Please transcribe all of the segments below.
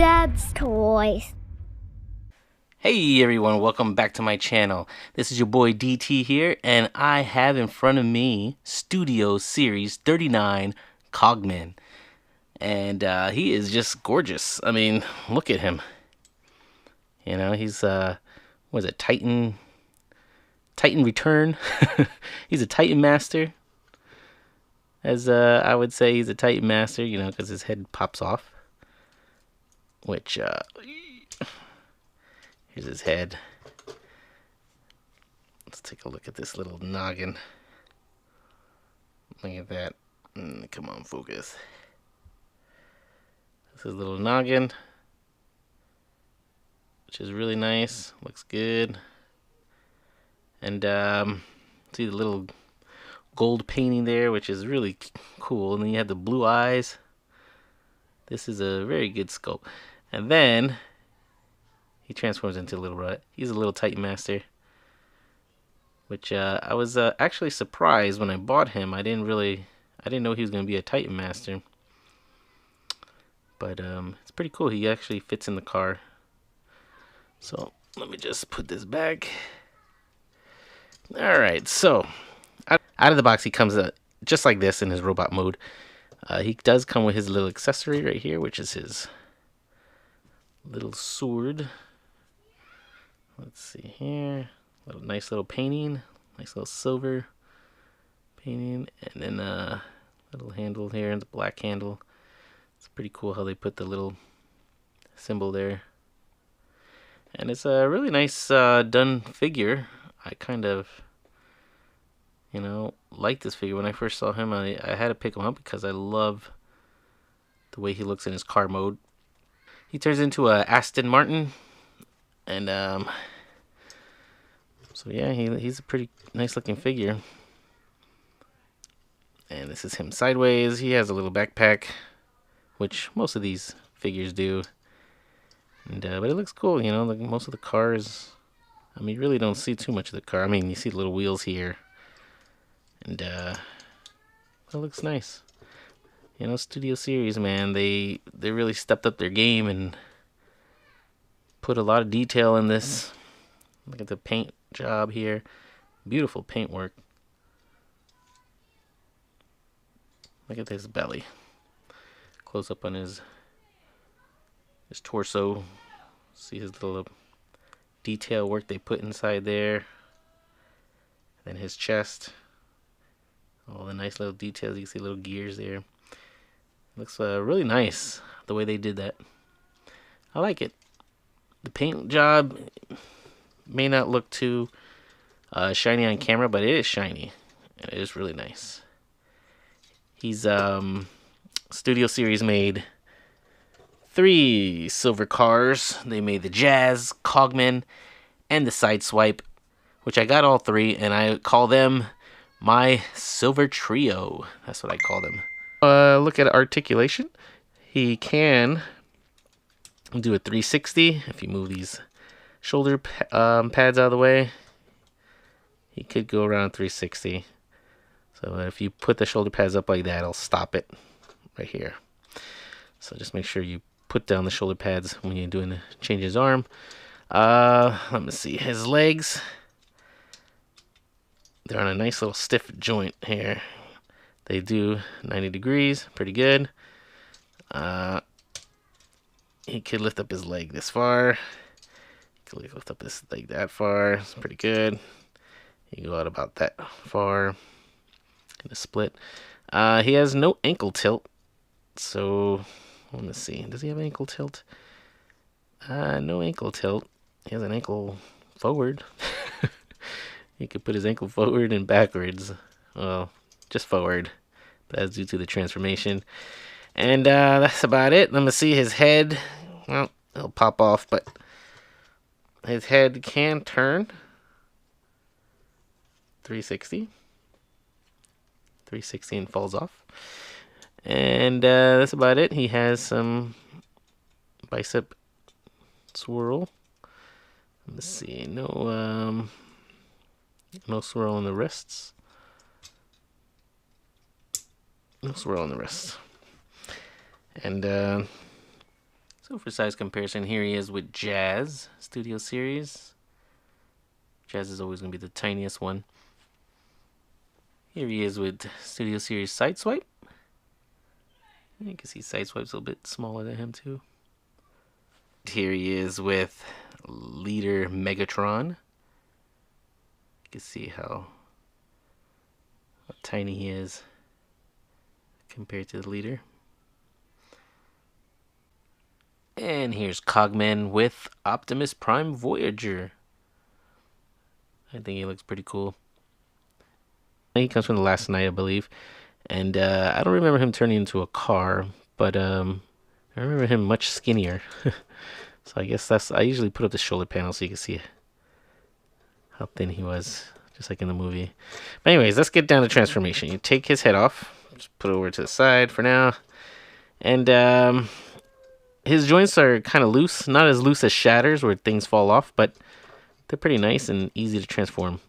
Dad's Toys. Hey everyone, welcome back to my channel. This is your boy DT here, and I have in front of me Studio Series 39 Cogman. And he is just gorgeous. I mean, look at him. You know, he's what is it, Titan Return? He's a Titan Master. As I would say, he's a Titan Master, you know, because his head pops off. Which here's his head. Let's take a look at this little noggin. Look at that. Come on, focus. This is a little noggin, which is really nice. Looks good. And see the little gold painting there, which is really cool. And then you have the blue eyes. This is a very good sculpt. And then he transforms into a little rat. He's a little Titan Master, which I was actually surprised when I bought him. I didn't know he was going to be a Titan Master. But it's pretty cool. He actually fits in the car. So let me just put this back. Alright, so out of the box he comes just like this in his robot mode. He does come with his little accessory right here, which is his little sword. Let's see here. Nice little painting. Nice little silver painting. And then a little handle here, and the black handle. It's pretty cool how they put the little symbol there. And it's a really nice done figure. I kind of, you know, like this figure. When I first saw him, I had to pick him up because I love the way he looks in his car mode. He turns into a Aston Martin, and so yeah, he's a pretty nice looking figure. And this is him sideways. He has a little backpack, which most of these figures do. And but it looks cool, you know. Like most of the cars, I mean, you really don't see too much of the car. I mean, you see the little wheels here, and it looks nice. You know, Studio Series, man, they really stepped up their game and put a lot of detail in this. Look at the paint job here. Beautiful paint work. Look at his belly. Close up on his torso. See his little detail work they put inside there. Then his chest. All the nice little details. You can see little gears there. Looks really nice the way they did that. I like it. The paint job may not look too shiny on camera, but it is shiny. And it is really nice. He's Studio Series made 3 silver cars. They made the Jazz, Cogman, and the Sideswipe, which I got all 3, and I call them my silver trio. That's what I call them. Look at articulation. He can do a 360 if you move these shoulder pads out of the way. He could go around 360. So if you put the shoulder pads up like that, it'll stop it right here. So just make sure you put down the shoulder pads when you're doing the change his arm. Let me see his legs. They're on a nice little stiff joint here. They do 90 degrees, pretty good. He could lift up his leg this far. He could lift up his leg that far. It's pretty good. He can go out about that far in a split. He has no ankle tilt. So let me see. Does he have ankle tilt? No ankle tilt. He has an ankle forward. He could put his ankle forward and backwards. Well, just forward. But that's due to the transformation. And that's about it. Let me see his head. Well, it'll pop off, but his head can turn 360. 360 and falls off. And that's about it. He has some bicep swirl. Let's see. No swirl on the wrists. No swirl on the wrists. And So for size comparison, here he is with Jazz Studio Series. Jazz is always going to be the tiniest one. Here he is with Studio Series Sideswipe. You can see Sideswipe's a little bit smaller than him too. Here he is with Leader Megatron. You can see how tiny he is compared to the Leader. And here's Cogman with Optimus Prime Voyager. I think he looks pretty cool. He comes from the last night, I believe. And I don't remember him turning into a car, but I remember him much skinnier. So I guess I usually put up the shoulder panel so you can see how thin he was, just like in the movie. But anyways, let's get down to transformation. You take his head off, just put it over to the side for now. And his joints are kind of loose, not as loose as Shatter's where things fall off, but they're pretty nice and easy to transform.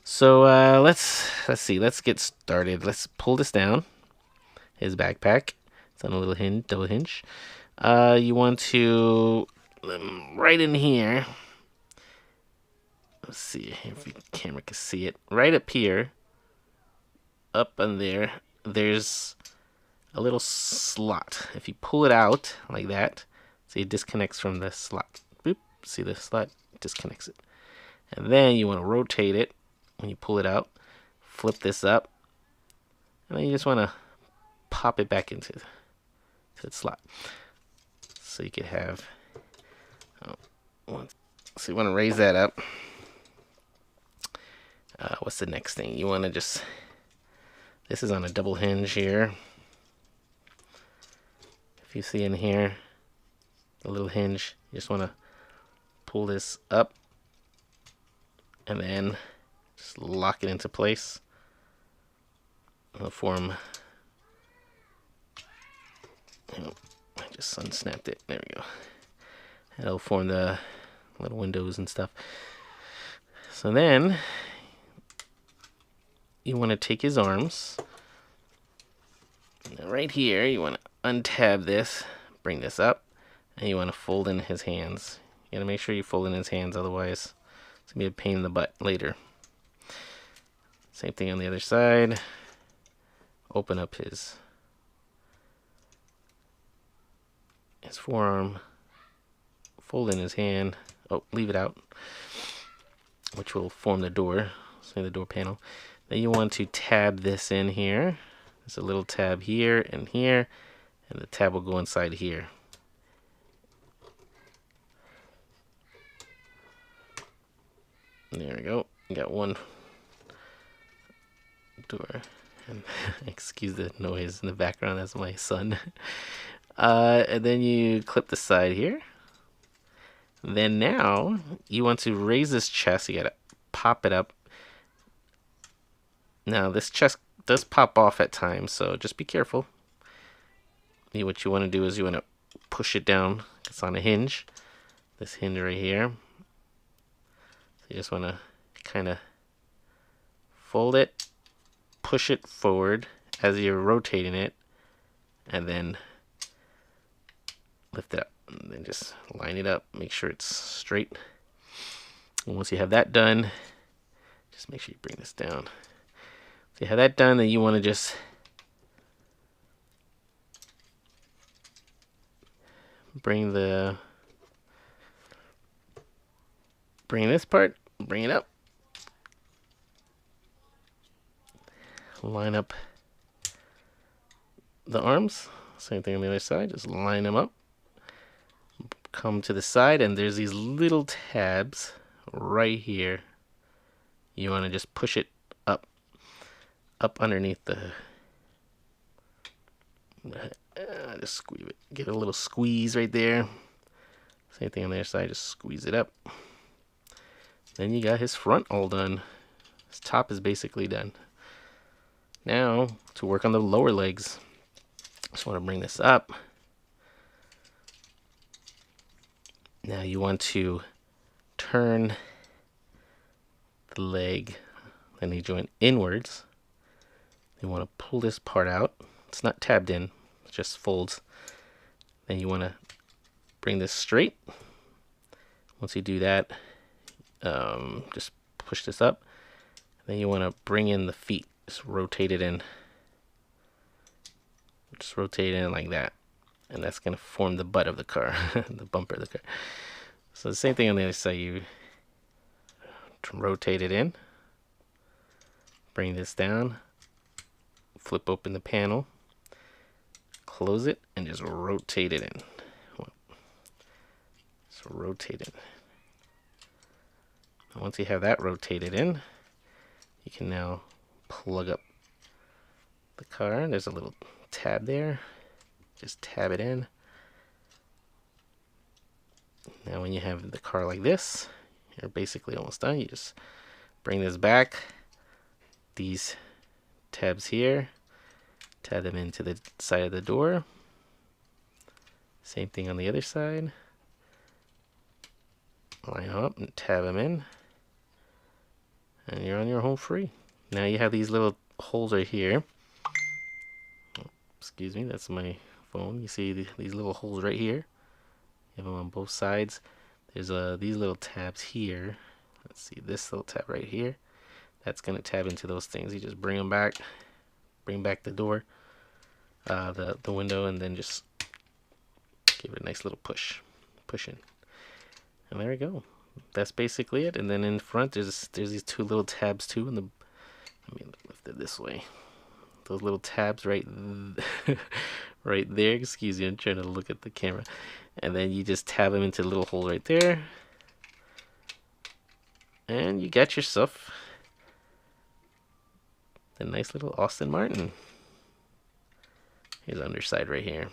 So let's see, let's get started. Let's pull this down. His backpack, it's on a little hinge, double hinge. You want to right in here. Let's see if the camera can see it. Right up here, up in there, there's a little slot. If you pull it out like that, see it disconnects from the slot. Boop, see the slot disconnects it. And then you want to rotate it when you pull it out. Flip this up, and then you just want to pop it back into the slot. So you could have. So you want to raise that up. What's the next thing? You want to just. This is on a double hinge here. If you see in here, the little hinge, you just want to pull this up and then just lock it into place. It'll form. I just unsnapped it. There we go. It'll form the little windows and stuff. So then you want to take his arms. Now right here, you want to untab this, bring this up, and you want to fold in his hands. You gotta make sure you fold in his hands, otherwise it's gonna be a pain in the butt later. Same thing on the other side. Open up his forearm, fold in his hand. Oh, leave it out, which will form the door. Say the door panel. Then you want to tab this in here. There's a little tab here and here, and the tab will go inside here. There we go. You got one door. And excuse the noise in the background, that's my son. And then you clip the side here. Then now you want to raise this chest. You gotta pop it up. Now this chest does pop off at times, so just be careful. What you want to do is you want to push it down. It's on a hinge. This hinge right here. So you just want to kind of fold it, push it forward as you're rotating it, and then lift it up. And then just line it up. Make sure it's straight. And once you have that done, just make sure you bring this down. So you have that done, then you want to just bring this part, bring it up, line up the arms, same thing on the other side, just line them up, come to the side, and there's these little tabs right here. You want to just push it up underneath the just squeeze it, get a little squeeze right there. Same thing on the other side, just squeeze it up. Then you got his front all done. His top is basically done. Now to work on the lower legs, just want to bring this up. Now you want to turn the leg and the joint inwards. You want to pull this part out. It's not tabbed in, it just folds. Then you want to bring this straight. Once you do that, just push this up. Then you want to bring in the feet. Just rotate it in. Just rotate it in like that. And that's going to form the butt of the car, the bumper of the car. So the same thing on the other side. You rotate it in. Bring this down. Flip open the panel. Close it and just rotate it in. So rotate it. And once you have that rotated in, you can now plug up the car. There's a little tab there. Just tab it in. Now when you have the car like this, you're basically almost done. You just bring this back. These tabs here, tab them into the side of the door. Same thing on the other side. Line them up and tab them in. And you're on your home free. Now you have these little holes right here. Oh, excuse me, that's my phone. You see these little holes right here. You have them on both sides. There's these little tabs here. Let's see, this little tab right here. That's gonna tab into those things. You just bring them back, bring back the door, the window, and then just give it a nice little push in. And there we go. That's basically it. And then in front, there's these two little tabs too. And let me lift it this way. Those little tabs right there. Excuse me, I'm trying to look at the camera. And then you just tab them into the little hole right there. And you got yourself a nice little Aston Martin. Here's the underside right here.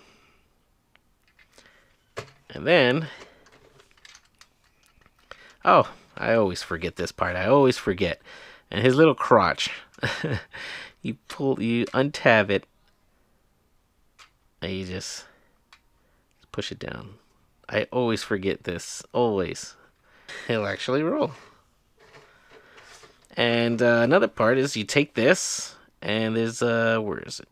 And then, oh, I always forget this part. I always forget. And his little crotch. you untab it, and you just push it down. I always forget this. Always. He'll actually roll. And another part is you take this, and there's where is it?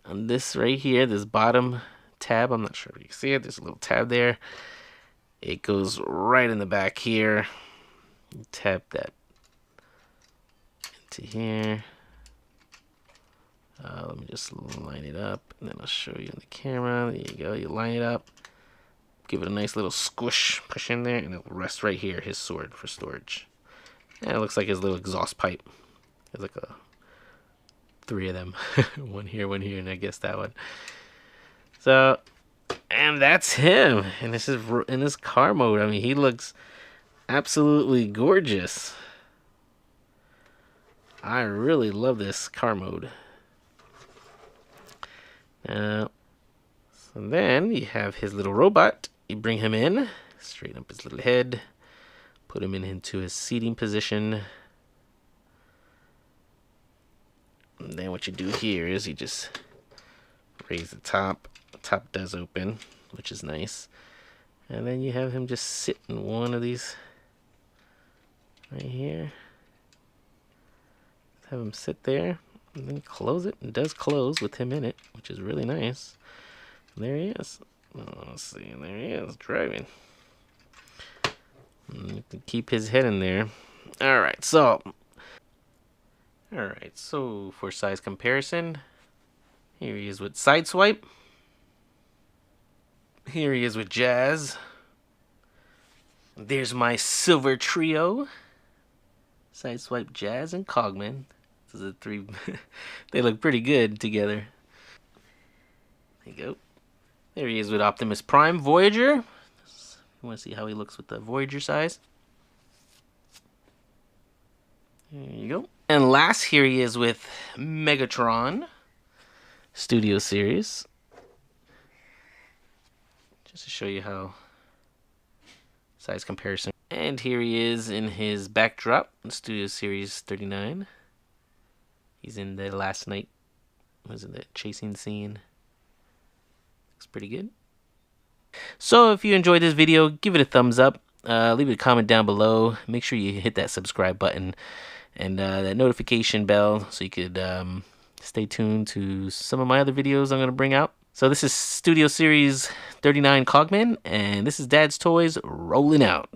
On this right here, this bottom tab. I'm not sure if you can see it. There's a little tab there. It goes right in the back here. You tap that into here. Let me just line it up, and then I'll show you in the camera. There you go. You line it up. Give it a nice little squish. Push in there, and it'll rest right here. His sword for storage. And it looks like his little exhaust pipe. There's like 3 of them. one here, and I guess that one. So, and that's him. And this is in his car mode. I mean, he looks absolutely gorgeous. I really love this car mode. So then you have his little robot. You bring him in, straighten up his little head, put him into his seating position. And then what you do here is you just raise the top. The top does open, which is nice. And then you have him just sit in one of these right here. Have him sit there, and then close it. It does close with him in it, which is really nice. And there he is. Oh, let's see. There he is, driving. And you can keep his head in there. Alright, so for size comparison, here he is with Sideswipe. Here he is with Jazz. There's my silver trio. Sideswipe, Jazz, and Cogman. Those are the 3. They look pretty good together. There you go. There he is with Optimus Prime, Voyager. You want to see how he looks with the Voyager size. There you go. And last, here he is with Megatron, Studio Series. Just to show you how size comparison. And here he is in his backdrop, Studio Series 39. He's in the last night. Was it the chasing scene? Looks pretty good. So if you enjoyed this video, give it a thumbs up. Leave a comment down below. Make sure you hit that subscribe button and that notification bell so you could stay tuned to some of my other videos I'm going to bring out. So this is Studio Series 39 Cogman, and this is Dad's Toys rolling out.